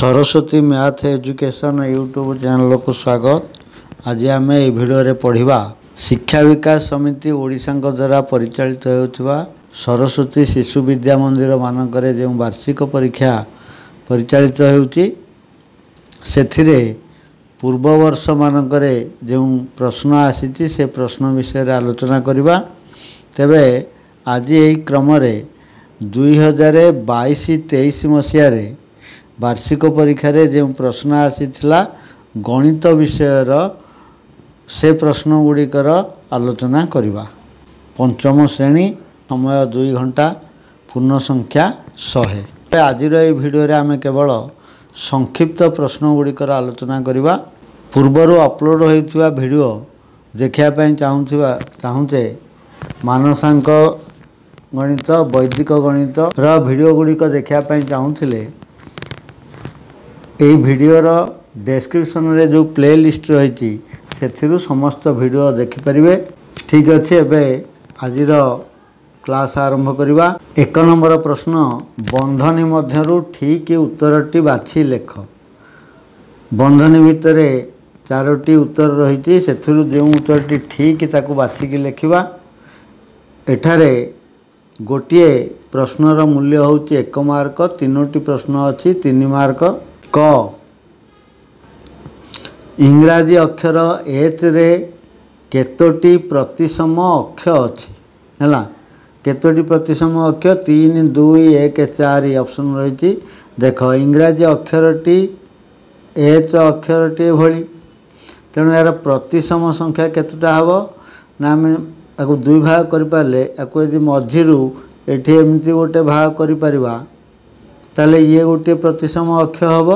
Saraswati math education YouTube channel को स्वागत। आज आम ये भिडियो पढ़ा शिक्षा विकास समिति ओडिशा द्वारा परिचालित होता सरस्वती शिशु विद्या मंदिर मानक जो वार्षिक परीक्षा परिचालित होती पूर्व वर्ष मानक जो प्रश्न आसी से प्रश्न विषय आलोचना करवा। तेबे आज यही क्रम 2022-23 मसीह वार्षिक परीक्षा जो प्रश्न आसीथिला गणित विषयर से प्रश्न गुड़िकर आलोचना करवा। पंचम श्रेणी समय 2 घंटा पूर्ण संख्या 100। आज भिडियो आम केवल संक्षिप्त प्रश्न गुड़िकर आलोचना करवा। पूर्वर अपलोड होता भिडियो देखापी चाहूचे मानसांक गणित वैदिक गणित भिडियो गुड़िक देखापी चाहूले यही भिडियोर डेस्क्रिप्शन रे जो प्ले लिस्ट रही से समस्त भिडियो देखिपारे। ठीक अच्छे एवं आज क्लास आरंभ करवा। 1 नंबर प्रश्न बंधनी मध्यरु ठीक उत्तरटी बाछि लेख। बंधनी भितर 4टी उत्तर रही से जो उत्तरटी ठीक ताकू बाछिकी लिखा। एठारे गोटे प्रश्नर मूल्य हूँ 1 मार्क। 3टी प्रश्न अच्छी 3 मार्क। क इंग्राजी अक्षर एच रे केतोटी प्रतिसम अक्ष अच्छी है। केतोटी प्रतिसम अक्ष 3 2 1 4 ऑप्शन रही। देख इंग्राजी अक्षरटी एच अक्षरटी भली तेणु यार प्रतिसम संख्या केतटा हम ना आम या 2 भाग करें यदि मझीरू ये एमती गोटे भाग कर ये गोटे प्रतिसम अक्ष हम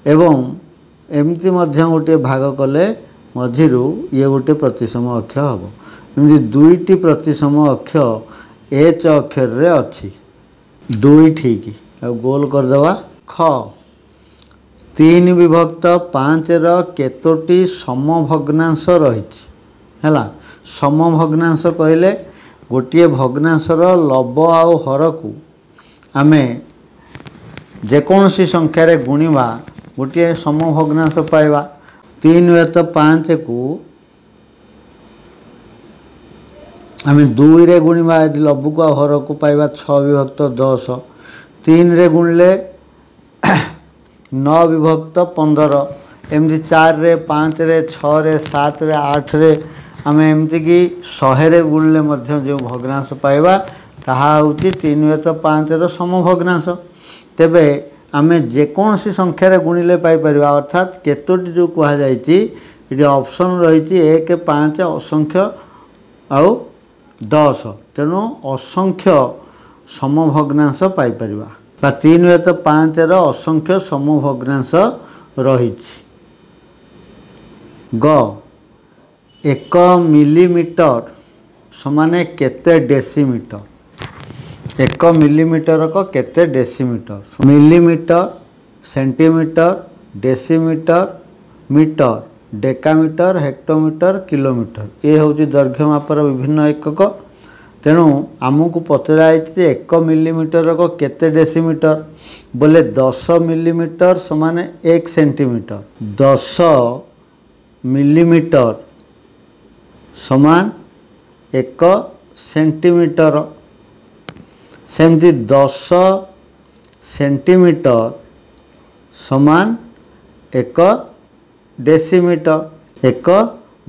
एवं एमती गोटे भाग कले मझीरू ये गोटे प्रतिसम अक्ष हम। एमती 2टी प्रतिसम अक्ष एच अक्षर रे अच्छी 2 ठीक गोल करदे। ख 3 विभक्त 5 केतोटी समभग्नांश रही है। समभग्नांश कहले गोटे भग्नांशर लब आउ हर को आमे जेकोसी संख्यार गुणिबा गोटे समभग्नांश पाइबा। 3 × 5 को आम 2 रे गुणिबा यदि लब को हर को पाइबा 6 विभक्त 10। 3 रे गुणिले 9 विभक्त 15। एमती 4 रे 5 रे 6 रे 7 रे 8 रे आम एमती कि 100 रे गुणिले जो भग्नांश पाइबा ताहा होची 3 × 5 समभग्नांश। तेबे आमे जेकोसी संख्यार गुणिले पाइपर अर्थात केतोटी जो कहुई ऑप्शन रही 1 5 असंख्य आउ 10। तेणु असंख्य समभग्नांश पाइपर 3 × 5 असंख्य समभग्नांश रही। ग 1 मिलीमीटर समान केते डेसीमीटर। 1 मिलीमीटर को केते decimetre. Millimetre centimetre decimetre metre decametre hectometre kilometre ये हूँ दैर्घ्य मापर विभिन्न एकक। तेणु आमको पचराई 1 मिलीमीटर को केते डेसीमीटर बोले 10 मिलीमीटर समान 1 सेंटीमीटर। 10 मिलीमीटर समान 1 सेंटीमीटर। सेमती 10 सेंटीमीटर समान 1 डेसीमीटर। 1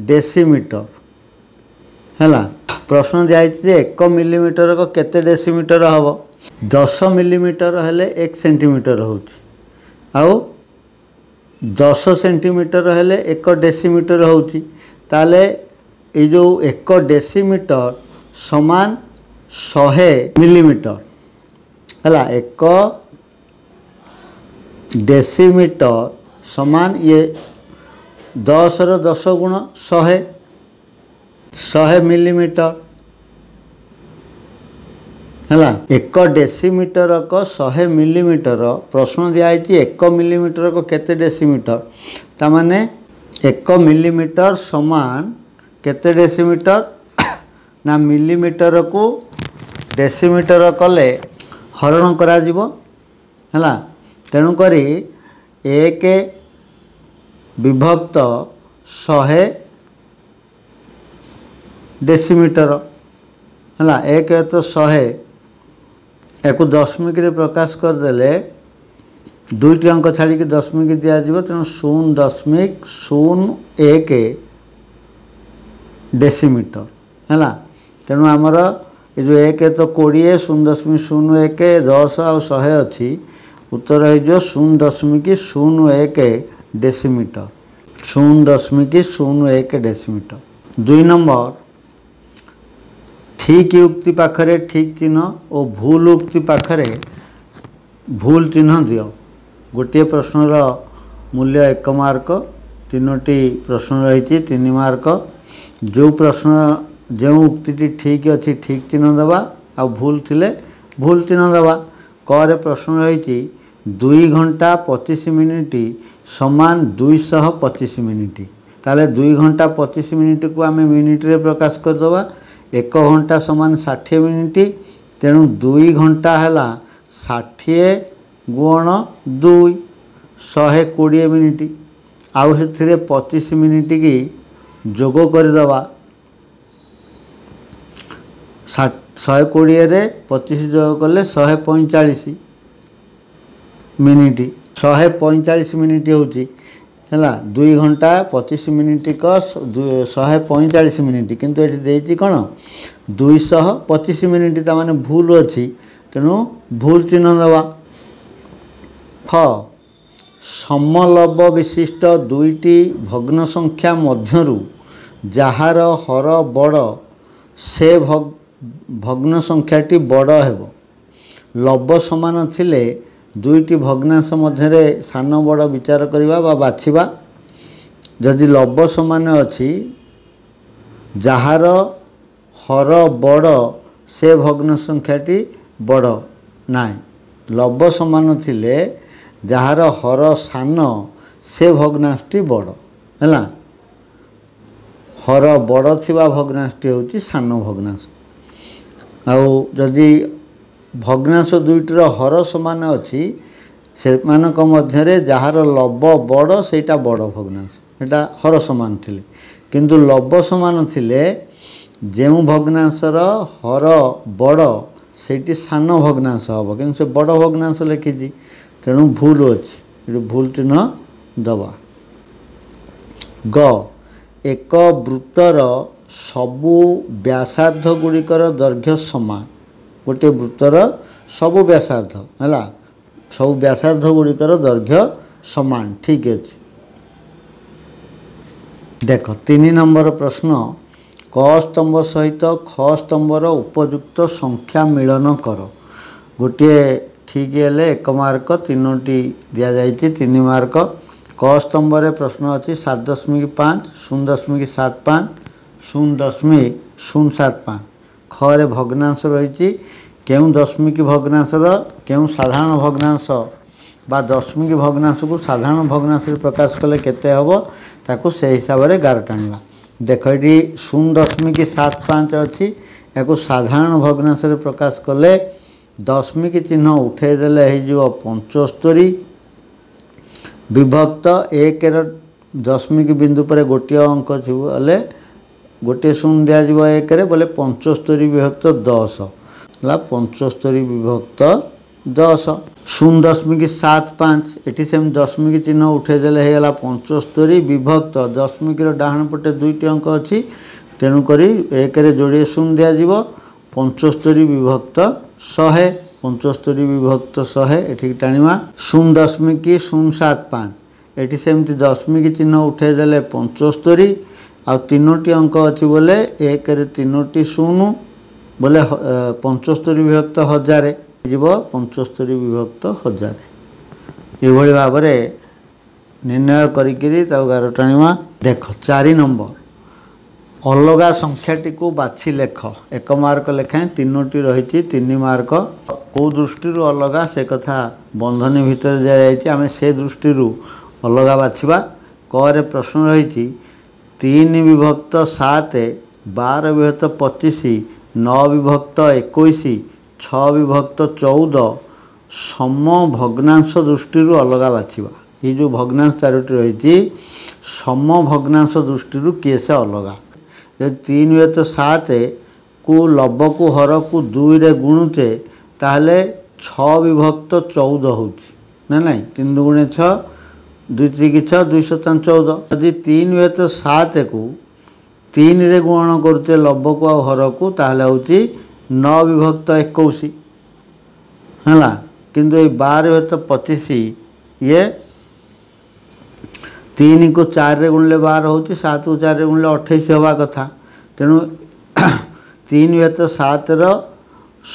डेसीमीटर है। प्रश्न दिखाई 1 मिलीमीटर को केते डेसीमीटर हम। 10 मिलीमीटर हेले 1 सेंटीमीटर हो 10 सेंटीमीटर हेले 1 डेसीमीटर हो। ताले ये जो 1 डेसीमीटर समान 100 मिलीमीटर है। 1 डेसीमीटर समान ये 10 रो 10 गुण 100 मिलीमीटर है। 1 डेसीमीटर को 100 मिलीमीटर। प्रश्न दिखाई 1 मिलीमीटर को केते डेसीमीटर तामाने 1 मिलीमीटर समान केते डेसीमीटर ना मिलीमीटर को डेसीमीटर कले हरण करा है। तेणुक 1 विभक्त 100 डेसीमीटर है। 1 तो 100 या दशमिक रे प्रकाश करदे दुईटी अंक छाड़ी दशमिक दिज्व तेणु 0.01 डेसीमीटर है। तेणु आमर ये जो 1 तो 20 0.01 10 और 100 अच्छी उत्तर हो 0.01 डेसीमीटर 0.01 डेसीमीटर। 2 नंबर ठीक उक्ति पाखरे ठीक चिन्ह और भूल उक्ति पाखरे भूल चिन्ह दियो। गोटे प्रश्नर मूल्य 1 मार्क 3टी प्रश्न रही 3 मार्क। जो प्रश्न जो उक्ति ठीक अच्छी ठीक चिन्ह दबा आ भूल थिले भूल चिन्ह दबा। क प्रश्न रही 2 घंटा 25 मिनिट समान 225 मिनिट। ताले 2 घंटा 25 मिनिट को आम मिनिट रे प्रकाश करदे। 1 घंटा समान 60 मिनिट तेणु 2 घंटा है 60 गुण 2 120 मिनिट आउ से 25 मिनिट की जोग करदे। 120 रे 25 जोग कले 145 मिनिट 145 मिनिट होची है। 2 घंटा 25 मिनिट का 145 मिनिट किंतु ये देती कौन 225 मिनिट ताने भूल अच्छी तेणु भूल चिन्ह दवा। ख समलव विशिष्ट दुईटी भग्न संख्या मध्यरु जार हर बड़ से भग्न संख्याटी बड़ हेब। लव समान थिले दुईटी भग्नांश मध्य सान बड़ विचार करवा बा बाछिबा। जदि लव समान अच्छी जार हर बड़ से भग्न संख्याटी बड़ नाई। लव समान थिले जार हर सान से भग्नांशटी बड़ है। हर बड़ थिबा भग्नांशटी होची सान भग्नांश। आउ जदि भग्नांश दुईटर हर समान अच्छी से मध्य जार लव बड़ सेटा बड़ भग्नांश एटा हर समान थिले किंतु लव समान थिले जो भग्नांशर हर बड़ सेटी सान भग्नांश हम कि से बड़ भग्नांश लिखी तेणु भूल अच्छी भूल चिन्ह दबा। ग एक वृत्तर सबु व्यासार्ध गुड़िकर दैर्घ्य समान। गोटे वृत्तर सबु व्यासार्ध है सब व्यासार्ध गुड़िकर दैर्घ्य समान ठीक अच्छे। देख 3 नंबर प्रश्न क स्तंभ सहित ख स्तंभर उपयुक्त संख्या मिलन कर। गोटे ठीक है 1 मार्क 3टी दि जाइए 3 मार्क। क स्तंभ प्रश्न अच्छी 7.5 0.75 0.075। ख भग्नांश रही क्यों दशमिक भग्नांशर क्यों साधारण भग्नांश बा दशमिक भग्नांश को साधारण भग्नांश प्रकाश कले केते हबो ताकू से हिसाब से गार टाणवा। देख ये 0.75 अच्छी या साधारण भग्नांश प्रकाश कले दशमिक चिन्ह उठेदेले हो 75 विभक्त 1 दशमिक बिंदु पर गोटे अंक बोले गोटे 0 दिज्व 1 बोले 75 विभक्त 10 है 75 विभक्त 10 0.75 ये सेम दशमिक चिन्ह उठेदेले होगा 75 विभक्त दशमिक डाहाण पटे 2टी अंक अच्छी तेणुक 1 जोड़े 0 दिज्व 75 विभक्त 100 75 विभक्त 100 ये टाणवा 0.075 ये सेमती दशमिक चिन्ह उठेदेले 75 आ 3टी अंक अच्छी बोले 1 3टी 0 बोले 75 विभक्त 1000 जीव 75 विभक्त 1000 ये भाव में निर्णय करी गार टाणवा। देख 4 नंबर अलगा संख्याटी को बाछि लेख 1 मार्क लेखाएं 3टी रही 3 मार्क। कौ दृष्टि अलगा से कथा बंधनी भितर दि जाए आम से दृष्टि अलगा बाछा। क प्रश्न रही 3 विभक्त 7 12 विभक्त 25 9 विभक्त 21 6 विभक्त 14 सम भग्नांश दृष्टि अलगा बाछा। ये जो भग्नांश चारोटी रही सम भग्नांश दृष्टि किए से अलग जब 3 व्यत 7 को लब को हर को 2 रे गुणुचे ताहले 6 विभक्त 14 होना ना 3 दुगुणे 6 2 3 6 2 7 14 यदि 3 व्यत 7 को 3 रे गुणन करुचे लब को आ हर को ताहले होची 9 विभक्त 21 है किंतु ये 12 व्यत 25 ये 3 को 4 रे गुणले 12 होची 7 को 4 रे गुणले 28 होवा कथा तेणु 3 व्यत 7 रो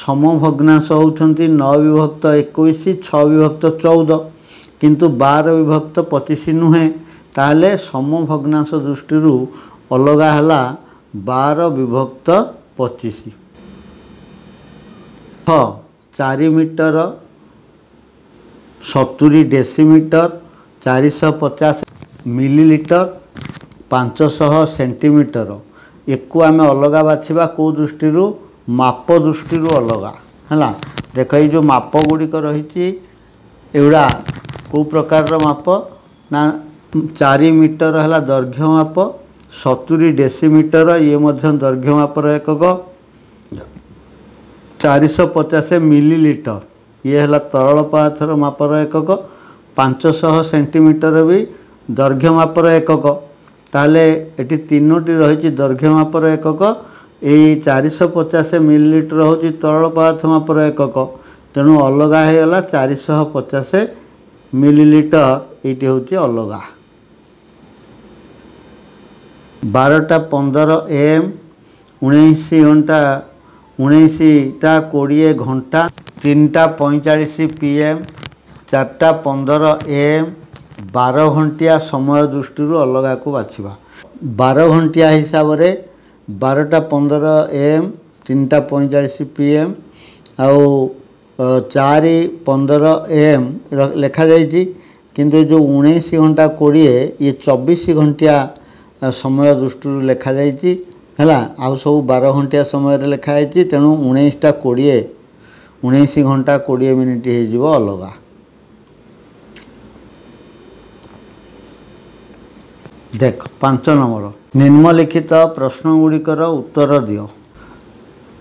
सम भग्नांश होउछंती 9 विभक्त 21 6 विभक्त 14 किंतु 12 विभक्त 25 नुहे ताहले सम भग्नांश दृष्टि अलगा हला 12 विभक्त 25 4 मीटर 70 डेसीमीटर 450 मिलीलीटर 500 सेंटीमीटर एको आम अलग बाछा कौ दृष्टि माप दृष्टि अलग है देख ये जो माप गुड़िक रही एगुड़ा कौ प्रकार माप ना 4 मीटर है दैर्घ्य माप 70 डेसीमीटर ये दैर्घ्य मापर एकक 450 मिलीलीटर ये है तरल पदार्थर मापर एकक 500 सेंटीमीटर भी दैर्घ्य मापर एकक ताहले एटी 3टी रही दैर्घ्य मापर एकक ये 450 मिलीलीटर हूँ तरल पदार्थ मापर एकक तेणु अलग होगा 450 मिलीलीटर ये हूँ अलग 12:15 AM 19 घंटा 19:20 घंटा 3:45 PM 4:15 AM 12 घंटिया समय दृष्टि अलग को बाछा 12 घंटिया हिसाब से 12:15 AM 3:45 PM आउ 4:15 AM लिखा जाइए किंतु जो 19 घंटा 20 ये 24 घंटिया समय दृष्टि लिखा जाइए है आउ सब 12 घंटिया समय लिखाई तेणु 19:20 19 घंटा 20 मिनिट हो अलग देख 5 नंबर निम्नलिखित प्रश्न गुड़िकर उत्तर दियो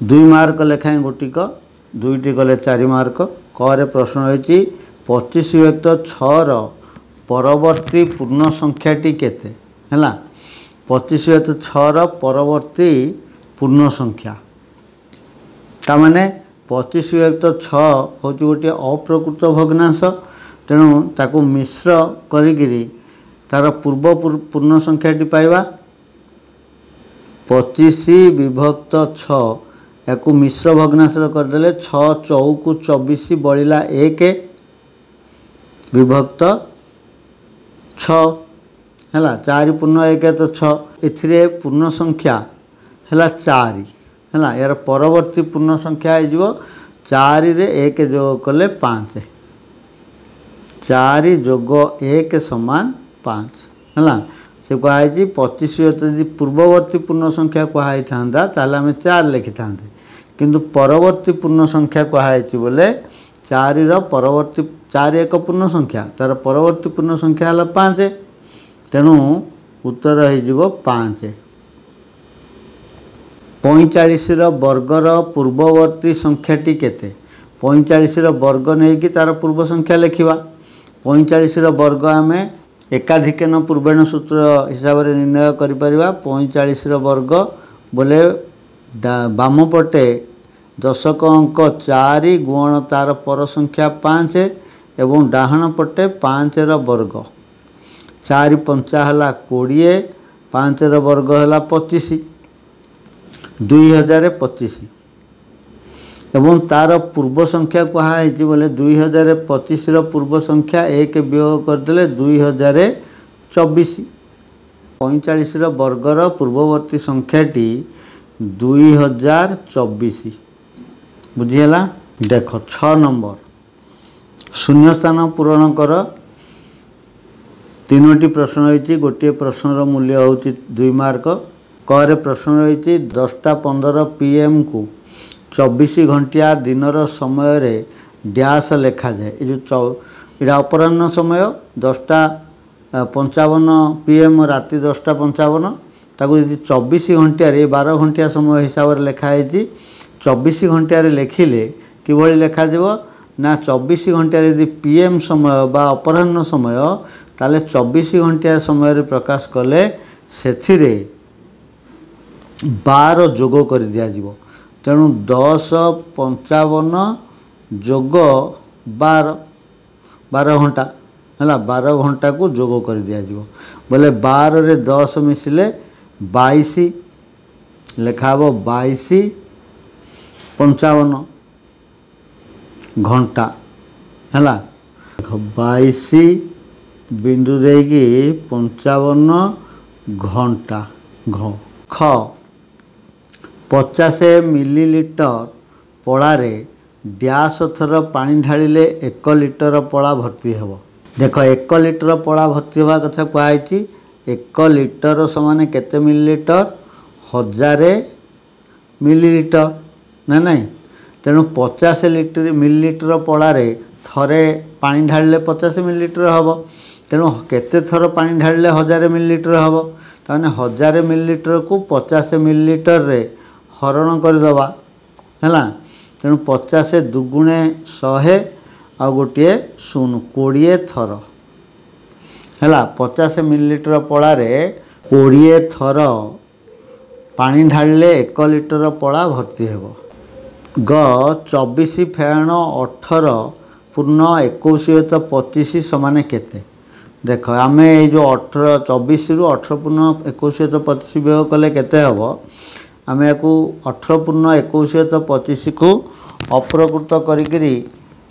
2 मार्क लेखाएं गोटिक 2टी गले 4 मार्क क प्रश्न रही 25 व्यक्त 6 परवर्ती पूर्ण संख्याटी केते है 25 व्यक्त 6 परवर्ती पूर्ण संख्या ताने 25 व्यक्त 6 हूँ गोटे अप्रकृत भग्नांश तेणु ताकू मिश्र करी तार पूर्व पूर्ण संख्याटी पाइबा 25 विभक्त 6 या मिश्र भग्नांश करदे 6 चौकु 24 बलिला 1 विभक्त 6 है 4 पूर्ण 1 तो 6 ए पूर्ण संख्या है 4 है यार परवर्ती पूर्ण संख्या हो 4 रे 1 जोग कले 5 4 जोग 1 समान 5 है से कहुई 25 यदि पूर्ववर्ती पूर्ण संख्या कहुई था ताल आम 4 लिखि था किंतु परवर्ती पूर्ण संख्या कहुई बोले 4 परवर्ती 4 एक पूर्ण संख्या तार परवर्ती पूर्ण संख्या है 5 तेणु उत्तर हो 5 45 वर्गर पूर्ववर्ती संख्याटी केते 45 वर्ग नहीं कि तार पूर्व संख्या लिखा 45 वर्ग आम एकाधिकेन पूर्वेण सूत्र हिसाब से निर्णय कर 45 वर्ग बोले बाम पटे दशक अंक 4 गुण तार पर संख्या 5 एवं डाहण पटे 5 वर्ग 4 पंचा है 20 5 वर्ग है 25 2025 एवं तार पूर्व संख्या कहुई बोले 2025 पूर्व संख्या 1 वियोग करदे 2024 45 वर्गर पूर्ववर्ती संख्याटी 2024 बुझीगला देख 6 नंबर शून्य स्थान पूरण कर 3टी प्रश्न रही गोटे प्रश्नर मूल्य हूँ 2 मार्क क प्रश्न रही 10:15 PM को 24 घंटिया दिनर समय रे डैश लिखा जाए ये जो ଏଇଟା ଅପରାହ୍ନ ସମୟ 10:55 PM ରାତି 10:55 ତାକୁ ଯଦି 24 ଘଣ୍ଟାରେ 12 ଘଣ୍ଟିଆ ସମୟ ହିସାବରେ ଲେଖା ହେଇଛି 24 ଘଣ୍ଟାରେ ଲେଖିଲେ କିଭଳି ଲେଖାଯିବ ନା 24 ଘଣ୍ଟାରେ ଯଦି PM ସମୟ ବା ଅପରାହ୍ନ ସମୟ ତାହେଲେ 24 ଘଣ୍ଟିଆ ସମୟରେ ପ୍ରକାଶ କଲେ ସେଥିରେ 12 ଯୋଗ କରି ଦିଆଯିବ। ତେଣୁ 10:55 ଯୋଗ 12 ଘଣ୍ଟା ହେଲା 12 ଘଣ୍ଟା को जोग कर दिया बोले 12 रे 10 मिसिले 22 लिखा हे 22:55 घंटा है 22 बिंदु देगी 55 घंटा ख 50 मिलीलीटर पड़ारे डैश थर पानी ढालिले 1 लिटर पड़ा भर्ती हेब। देख 1 लिटर पड़ा भर्ती होगा कथा कहुई 1 लिटर समान केते मिलीलीटर 1000 मिलीलीटर ना नहीं। तेणु 50 मिलीलीटर पड़ारे थरे पानी ढालिले 50 मिलीलीटर हम। तेणु केते थर पानी ढालिले 1000 मिलीलीटर हम ताने 1000 मिलीलीटर को 50 मिलीलीटर रे हरण करदबा है। तेणु 50 दुगुणे 100 आ गोटे 20 थर है 50 मिलीलीटर पड़ारे 20 थर पानी ढालिले 1 लिटर पड़ा भर्ती हेब। ग 24 फेण 18 पूर्ण 21 + 25 समान केते। देख आम ये जो 24 रु 18 पूर्ण 21 + 25 वियोग कले केते हम आम या 18 पूर्ण 21 + 25 को अप्रकृत करी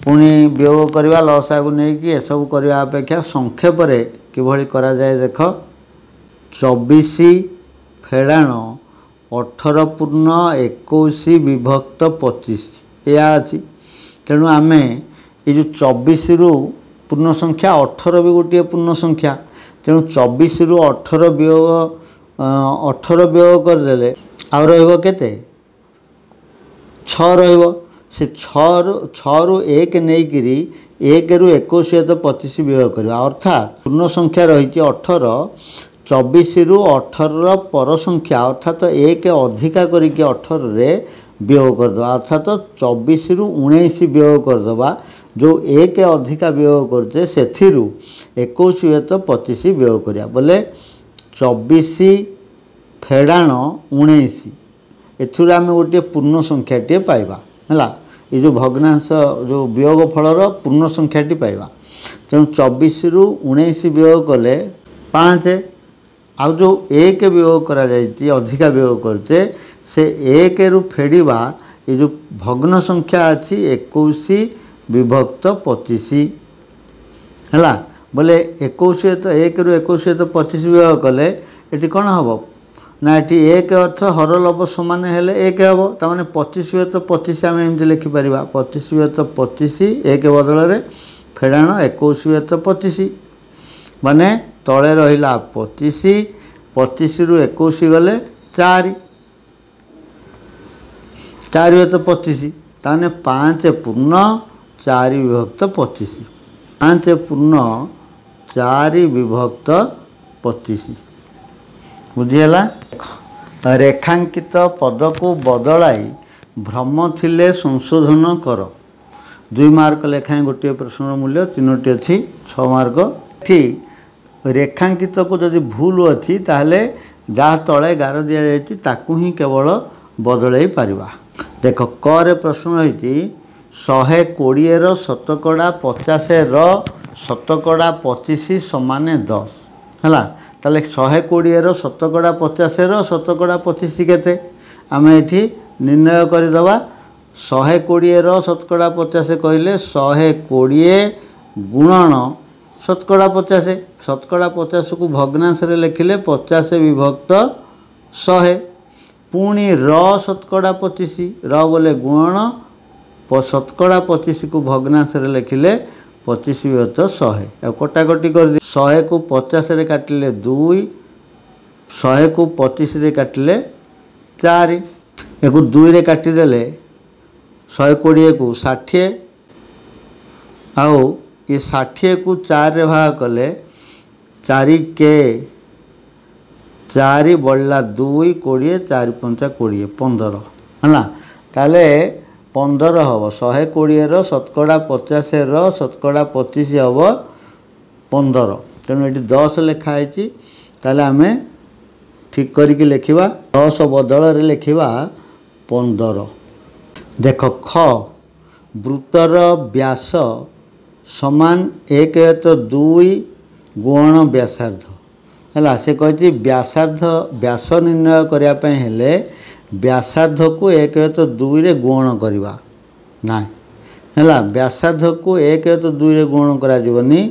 पुणी वियोग करवा लसा को लेकिन ये सब करने अपेक्षा संक्षेप किभली करा जाए। देख 24 फेड़ाण 18 पूर्ण 21 विभक्त 25 या अच्छी। तेणु आम ये जो 24 रु पूर्ण संख्या 18 भी गोटे पूर्ण संख्या। तेणु 24 रु 18 वियोग करदे आ रते 6 से 6 रु 1 नहीं करी 1 रु 21 + 25 वियोग कर अर्थात पूर्ण संख्या रही 18 24 रु 18 पर संख्या अर्थात 1 अधिका करके 18 रे वियोग करदे अर्थात 24 रु 19 वियोग करदे जो 1 अधिका वियोग करते से 21 + 25 वियोग करिया बोले 24 फेड़ाण 19 एथुर आम गोटे पूर्ण संख्याटे पाइबा है। ये जो भग्नांश जो वियोग फलर पूर्ण संख्याटी पाइबा। तेणु 24 रु 19 वियोग कले 5 आउ जो 1 वियोग करा जायछि अधिका वियोग करते से 1 रु फेड़िबा ये जो भग्न संख्या अच्छी 21 विभक्त 25 है बोले 21 तो 1 रु 21 + 25 वियोग कले ये कौन हम ना ये 1 अर्थ हर लभ समान हेले 1 हम ताने 25 + 25 आम एमती लिखिपर 25 + 25 1 बदल फेड़ाण 21 + 25 माने तले रहा 25 25 रु 21 गले 4 4 + 25 ताने 5 पूर्ण 4 विभक्त 25 5 पूर्ण 4 विभक्त 25 बुझीगला। रेखांकित पद को बदलाई भ्रम थिले संशोधन कर 2 मार्क लेखाएं गोटे प्रश्न मूल्य 3टी अच्छी 6 मार्क। ठीक रेखांकित को जदि भूल अच्छी ताहले जहाँ तले गार दि जाइए ताकू ही केवल बदल पारिबा। देख क रे प्रश्न रही 120 शतकड़ा 50 शतकड़ा 25 समान 10 है ताले 120 शतकड़ा 50 शतकड़ा 25 केते आम ये निर्णय करदे 120 शतकड़ा 50 कहले 120 गुणन शतकड़ा 50 शतकड़ा 50 को भग्नांश लिखिले 50 विभक्त 100 पुणी शतकड़ा 25 बोले गुणन शतकड़ा 25 को भग्नांश लिखिले 25 विभक्त 100 कटाकटी कर 100 को 50 रे काटिले 2 100 को 25 रे काटिले 4 एक 2 रे काटिदेले 120 को 60 आउ ये 60 को 4 रे भाग कले 4 के 4 बढ़ला 2 20 4 5 20 15 है ताले 15 हम 120 शतकड़ा 50 शतकड़ा 25 हम 15 तेणु ये 10 लिखाई ताले आम ठीक करके लिखा 10 बदल लिखा 15 देख ख वृत्तर व्यास समान 1/2 गुण व्यासार्ध है से कही व्यासार्ध व्यास निर्णय करने हेले व्यासार्ध को 1/2 रे गुण करवा ना है व्यासार्ध को 1/2 रे गुण करानी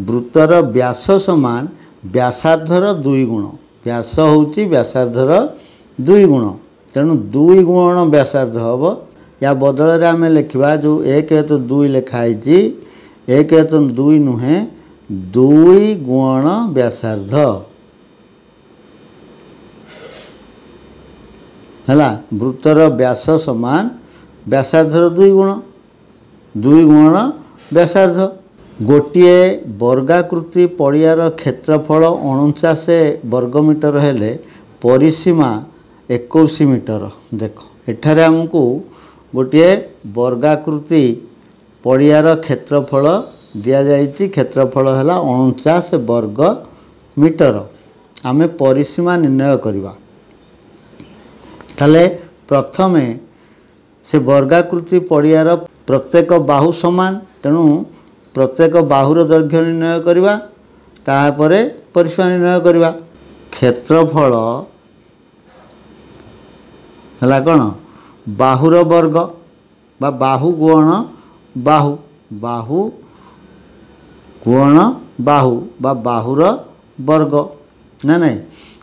वृत्तर व्यास समान व्यासार्धर 2 गुण व्यास होची व्यासार्धर 2 गुण तेणु 2 गुण व्यासार्ध हम या बदल आम लिखा जो 1/2 लिखाई 1/2 नुहे 2 गुण व्यासार्ध है वृत्तर व्यास समान व्यासार्धर 2 गुण व्यासार्ध गोटे वर्गाकृति पड़ियार क्षेत्रफल 49 वर्गमीटर हेले परिसीमा 21 मीटर देख एठारे आमको गोटे वर्गाकृति पड़ियार क्षेत्रफल दि जाइए क्षेत्रफल है 49 वर्ग मीटर आम परिसीमा निर्णय करवा ताले प्रथमे से वर्गाकृति पड़ियार प्रत्येक बाहु समान तेणु प्रत्येक बाहुर दैर्घ्य निर्णय करवा तापरे परिसीमा निर्णय करवा क्षेत्रफल है कौन बाहुर वर्ग बा बाहु गुण बाहु बाहु गुण बाहु बा बाहुर वर्ग ना नहीं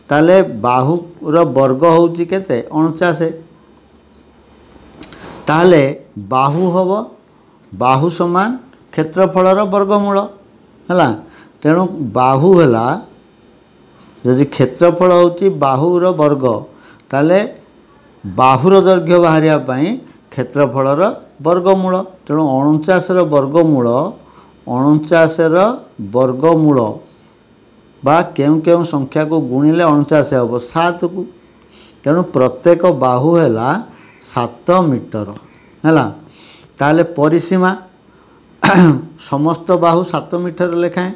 ताले बाहुर वर्ग होची केते 49 ताले बाहु हम बाहु समान क्षेत्रफलर वर्गमूल है तेणु बाहु है जदि क्षेत्रफल होची बाहुर वर्ग ताले बाहुर दैर्घ्य बाहरिया क्षेत्रफलर वर्गमूल तेणु 49 वर्गमूल 49 वर्गमूल बा केउ केउ संख्या को गुणिले 49 हम 7 को तेणु प्रत्येक बाहु है 7 मीटर है ताले परिसीमा समस्त बाहु 7 मीटर लेखाएं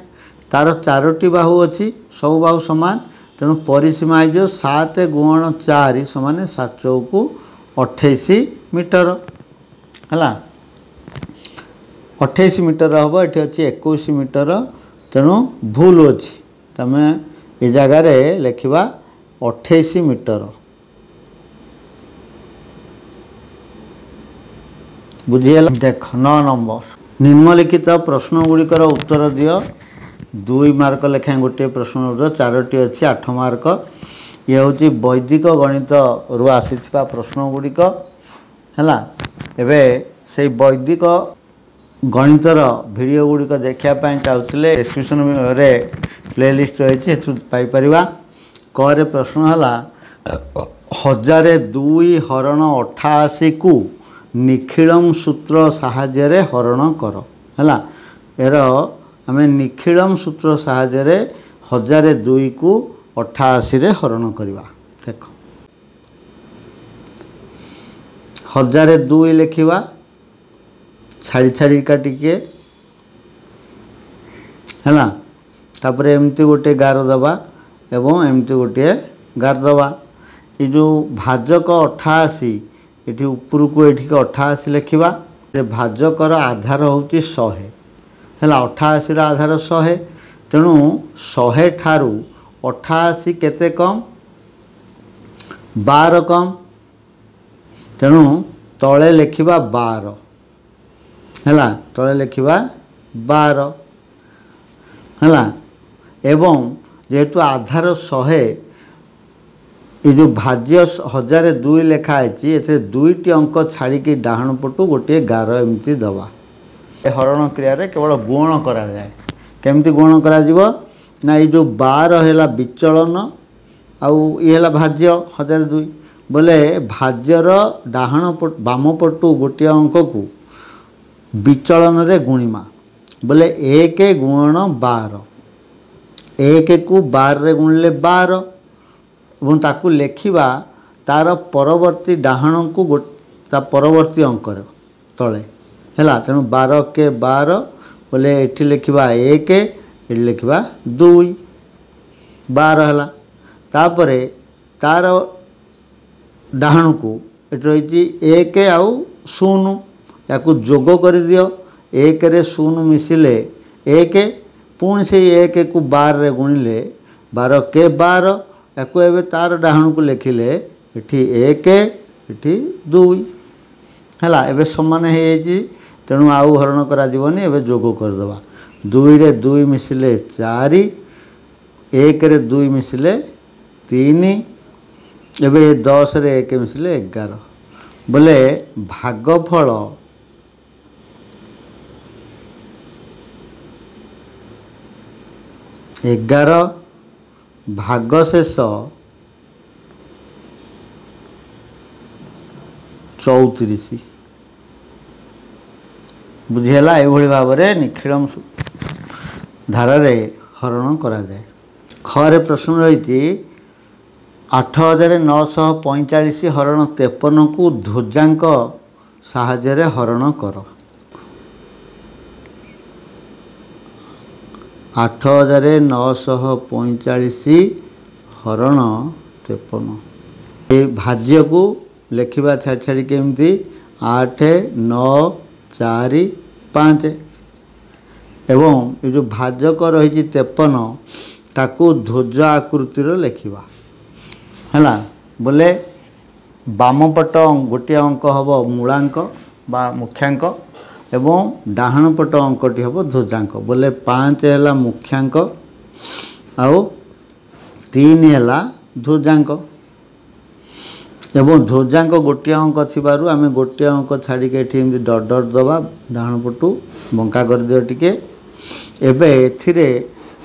तार 4टी बाहु अच्छी सब बाहु समान तेणु परिसीमा जो 7 गुण 4 समान 7 चौकु 28 मीटर है 28 मीटर हम ये अच्छी 21 मीटर तेणु भूल अच्छी तमें ये जगार लिखा 28 मीटर बुझीगला देख 9 नंबर निम्नलिखित प्रश्न गुड़िकर उत्तर दियो 2 मार्क लेखाएं गोटे प्रश्न उत्तर 4टी अच्छी 8 मार्क ये हूँ वैदिक गणित रु आसी प्रश्न गुड़िक है एवं से वैदिक गणितर वीडियो गुड़िक देखापी चाहते डिस्क्रिप्शन रे प्लेलिस्ट रही पाइपर क प्रश्न है 1002 हरण 88 को निखिलम सूत्र साहाय्य हरण कर है यार आम निखिलम सूत्र साहाय्य 1002 को 88 रे हरण करवा देख 1002 लिखा छाड़ी छाड़ी का टिके है तापर एमती गोटे गार दबा एवं एमती गोटे गार दबा ये जो भाजक 88 ये ऊपर को ये 88 लिखा भाजकर आधार हूँ 100 है 88 आधार 100 तेणु 100 ठारू 88 केते कम 12 कम तेणु तले लिखा 12 है तले लिखा 12 है एवं जेहेतु आधार 100 ये जो भाज्य 1002 लिखाई ये 2टी अंक छाड़ी डाहण पटू गोटे गार एमती दबा हरण क्रिया केवल गुण करा जाए केमती गुण करा जीवो ना ये जो 12 है विचलन आउ ये भाज्य 1002 बोले भाज्यर डाहण बाम पटू गोटे अंक को विचलन रे गुणिमा बोले 1 गुणन 12 1 को 12 रे गुणिले 12 और ताकू लिखा तार परवर्ती डाहण को ता परवर्ती अंक तले है तेणु 12 के 12 बोले ये लिखा 1 ये लिखा 2 12 है तापर तार डाहण को ये रही 1 आउ 0 या जोग कर दियो 1 रे 0 मिसिले 1 पुणी से 1 को 12 रे गुणिले 12 के 12 या तार डाहण को लिखिले ये 1 ये 2 है एवं सामान हो तेणु आउ हरण करा जीवनी एवं जोग करदे 2 रे 2 मिसिले 4 1 रे 2 मिसिले 3 एवं 10 रे 1 मिसिले 11 बोले भागफल 11 भागशेष 34 बुझीगला ये भाव में निखिलम धारा हरण करा जाए। खरे प्रश्न रही 8945 हरण 53 को ध्वजांक साहाय्य हरण कर 8945 हरण 53 ये भाज्य को लिखा छाड़ी छाड़ी केमती 8 9 4 5 एवं ये जो भाजक रही 53 ताकू ध्वज आकृतिर लिखा है बोले बामपट गोटे अंक हम मूलांक बा मुख्यांक एवं डाहण पट अंकटी हम ध्वजांक बोले 5 है मुख्यांक आउ 3 है ध्वजांक एवं ध्वजांक गोटे अंक थिबारु आमे गोटे अंक छाड़ी के एमती डट डट दबा डाहण पटू बंका कर दियो टिके एबे एथिरे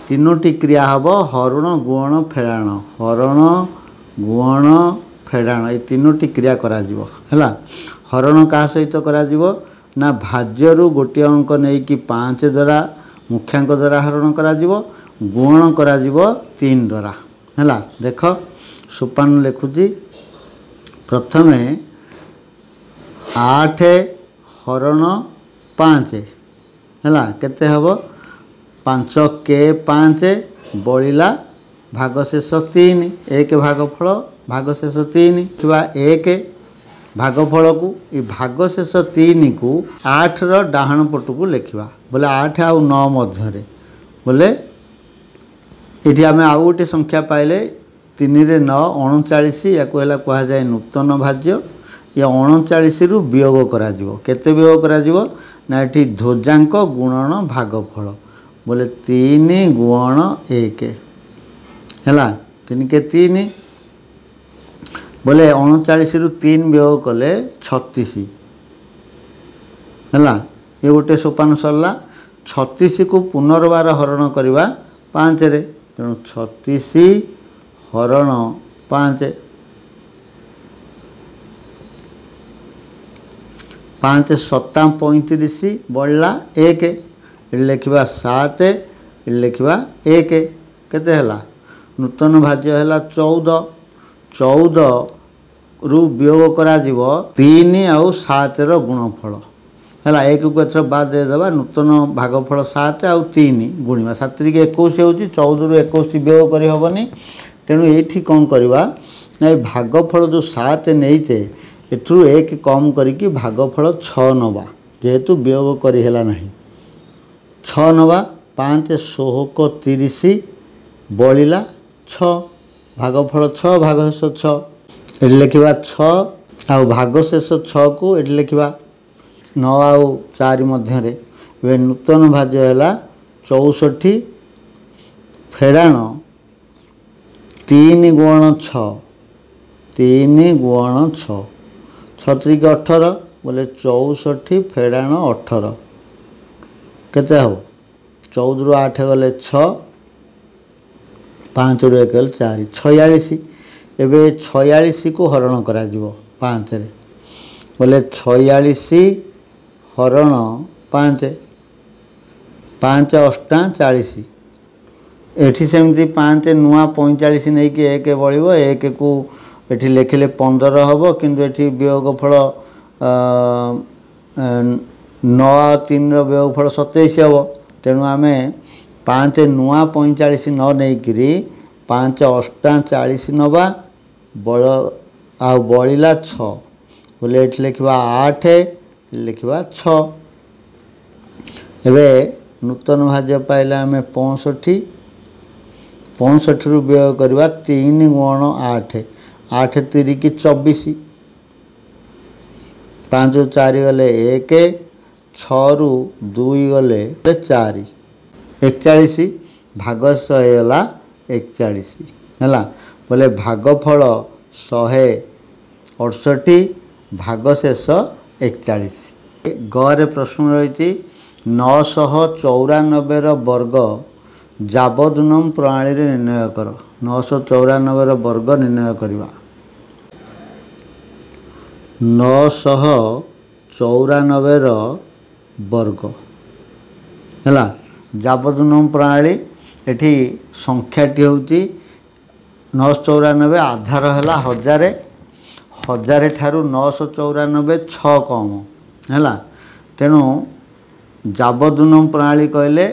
तीनोटी क्रिया हम हरण गुण फेड़ाण हरण गुण फेड़ाण ये तीनोटी क्रिया करा जीवो हैला हरण का सहित करा जीवो ना भाज्यरु गोटे अंक नहीं कि 5 द्वारा मुख्यांक द्वारा हरण करा जीवो गुण करा जीवो 3 द्वारा हैला देख सोपान लिखुची प्रथमे 8 हरण 5 है केते हब 5 के 5 बलिला भागशेष 3 1 भागफल भागशेष 3 किबा 1 भागफल को ये भागशेष 3 को 8 रो डाहण पट को लिखा बोले 8 आउ 9 मध्य बोले ये आम आउ गोटे संख्या पाइले 3 रे 9 39 या कह जाए नूतन भाज्य या 39 रु वियोग करा जीवो केते वियोग करा जीवो ना ये ध्वजांक गुणन भागफल बोले 3 गुण 1 है 3 के 3 बोले 39 रु 3 वियोग कले 36 है ये गोटे सोपान सरला 36 को पुनर्बार हरण करवा 5 रे तेणु 36 हरण 5 5 7 35 बढ़ला 1 लिखा 7 लिखा 1 केते हला नूतन भाज्य है 14 14 रु वियोग करा जीवो 3 आउ 7 रो गुणफल है 1 को एथर बाद देदेबा नूतन भागफल 7 आउ 3 गुणिबा 7 रे 21 होची 14 रु 21 वियोग करी हबनी तेणु ये कौन करवा ना भागफल जो 7 नहींचे एथु 1 कम करी भागफल 6 नवा जेहेतु वियोग करी हेला नहीं 6 नवा 5 16 30 बलिला 6 भागफल 6 भागशेष 6 ये लिखा 6 आउ भागशेष 6 को ये लिखा 9 आउ 4 मध्य नूतन भाज्य है 64 फेड़ाण 3 गुण 6 3 गुण 6 6 के 18 बोले 64 फेड़ाण 18 केते हम 14 रु 8 गले 6 5 रु 1 4 46 एवं 46 को हरण करा जीवो 5 रे बोले 46 हरण 5 5 ଅଷ୍ଟା 40 एठी सेमती 5 नुआ 45 नहीं कि 1 बड़ो 1 को एठी लिखिले 15 हम किंतु एठी वियोगफल 9 3 वियोगफल 27 हम तेणु आम 5 नुआ 45 न नहीं 5 अष्टा 40 नवा बड़ आ बड़ा 6 बोले ये लिखा 8 लिखा 6 एवं नूतन भाज्य पाइला आम 65 65 रु व्यय करवा 3 गुण 8 8 3 की 24 5 4 गले 1 6 रु 2 गले 4 41 भागश होगा 41 है बोले भागफल 168 भागशेष 41 गरे प्रश्न रही 994 वर्ग जाबदुनम प्रणाली रे निर्णय कर 994 वर्ग निर्णय करवा 994 वर्ग है जाबदुनम प्रणाली एठी संख्याटी हूँ 994 आधार है 1000 1000 ठारू 994 6 कम है तेणु जाबदुनम प्रणाली कहले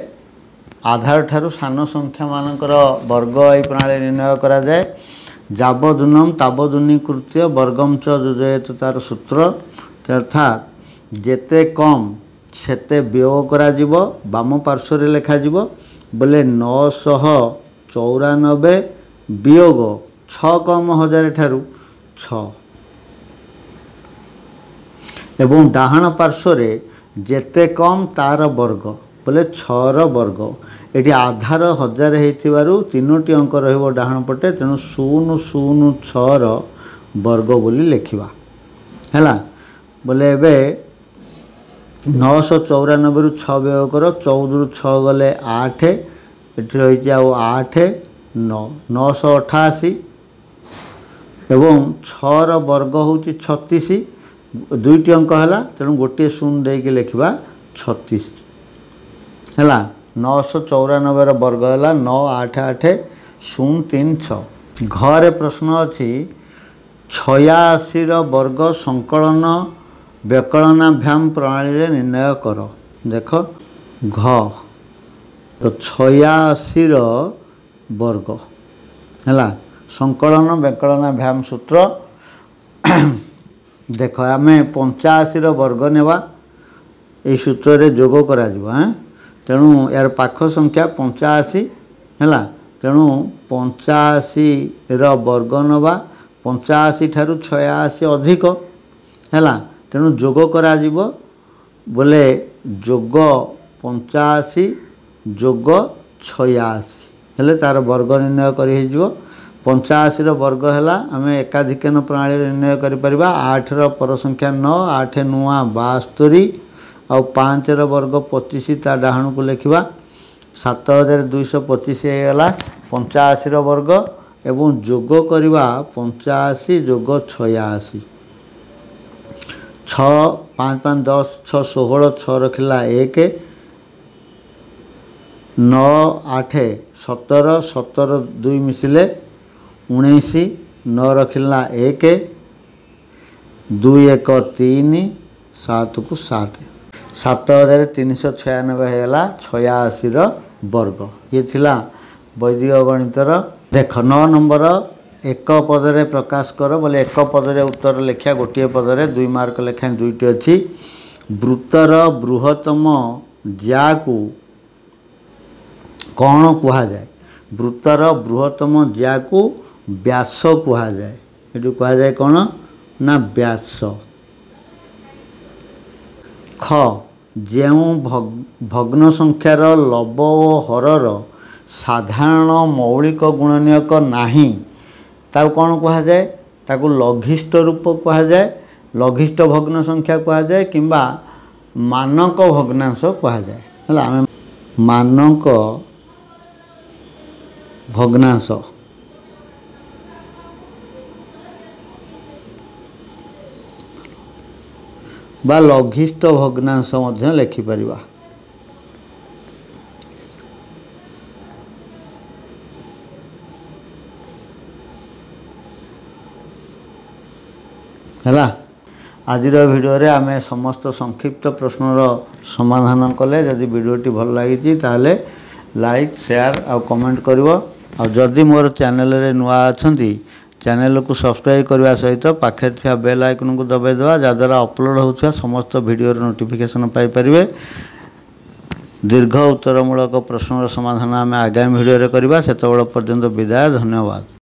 आधार ठारू सान संख्या मानकर वर्ग यही प्रणाली निर्णय करा जाए जाबदुनम ताबदुनीकृत्य वर्गम च योजयत तार सूत्र अर्थात जेते कम सेते वियोग करा जिवो बाम पार्श्व लिखा जिवो बोले 994 वियोग 6 कम 1000 ठारू 6 एवं डाहाण पार्श्व जेते कम तार वर्ग बोले 6 वर्ग ये आधार 1000 हो 3टी अंक रहिबो डाहाण पटे तेणु 006 वर्ग बोली लिखिबा हैला बोले एबे 994 रु 6 व्यय कर 14 रु 6 गले 8 एठी रही आ 8 9 988 एवं 6 वर्ग हूँ 36 दुईटी अंक है तेणु गोटे शून्य देके लिखा 36 है 994 वर्ग है 988 036 घरे प्रश्न अच्छी 86 वर्ग संकलन व्यकलनाभ्याम प्रणाली रे निर्णय कर देख घ तो 86 वर्ग है संकलन व्यकलनाभ्याम सूत्र देख आम 85 वर्ग नेवा ये सूत्र रे जोग करा तेणु यार पाख संख्या 85 है तेणु 85 वर्ग नवा 85 ठारू 86 अधिक है तेणु जोग करा बोले जोग 85 जोग 86 हेले तार वर्ग निर्णय कर 85 वर्ग है आम एकाधिकन प्रणाली निर्णय कर 8 पर संख्या 9 8 नुआ 72 आउ 5 वर्ग 25 ता डाहाण को लिखा 7225 होगा 85 वर्ग एवं जोग करवा 85 जोग 86 6 5 5 10 6 16 6 रखला 1 9 8 17 17 2 मिसिले 19 9 रखला 1 2 1 3 7 को 7 7396 होगा 86 वर्ग ये थिला वैदिक गणितर देख 9 नंबर एक पदरे प्रकाश कर बोले एक पदरे उत्तर लिखा गोटे पदरे 2 मार्क लेखा दुईटी अच्छी वृत्तर बृहत्तम ज्या को कौन कह जाए वृत्तर बृहत्तम ज्या को व्यास कह जाए ये कह जाए कौन ना व्यास ख जो भग्न संख्यार लब और हरर साधारण मौलिक गुणनीयक नाही ताको कौन कह जाए ताको लघिष्ठ रूप कह जाए लघिष्ठ भग्न संख्या कह जाए किंबा मानक भग्नांश कह जाए है आम मानक भग्नांश बा लघिष्ठ भग्नांश लिखिपर ହେଲା। आजिर वीडियो रे आमे समस्त संक्षिप्त प्रश्नर समाधान कले। जदि वीडियोटी भल लगी ताले लाइक शेयर और कमेंट करिवो। और जदि मोर चैनल रे नुआ अछंती चैनल को सब्सक्राइब करने सहित पाखे थिया बेल आइकन को दबाई देवा जद्वारा अपलोड होता समस्त वीडियो नोटिफिकेशन पाई परिवे। दीर्घ उत्तरमूलक प्रश्नर समाधान आम आगामी वीडियो रे करबा। सेतबेल पर्यंत विदाय। धन्यवाद।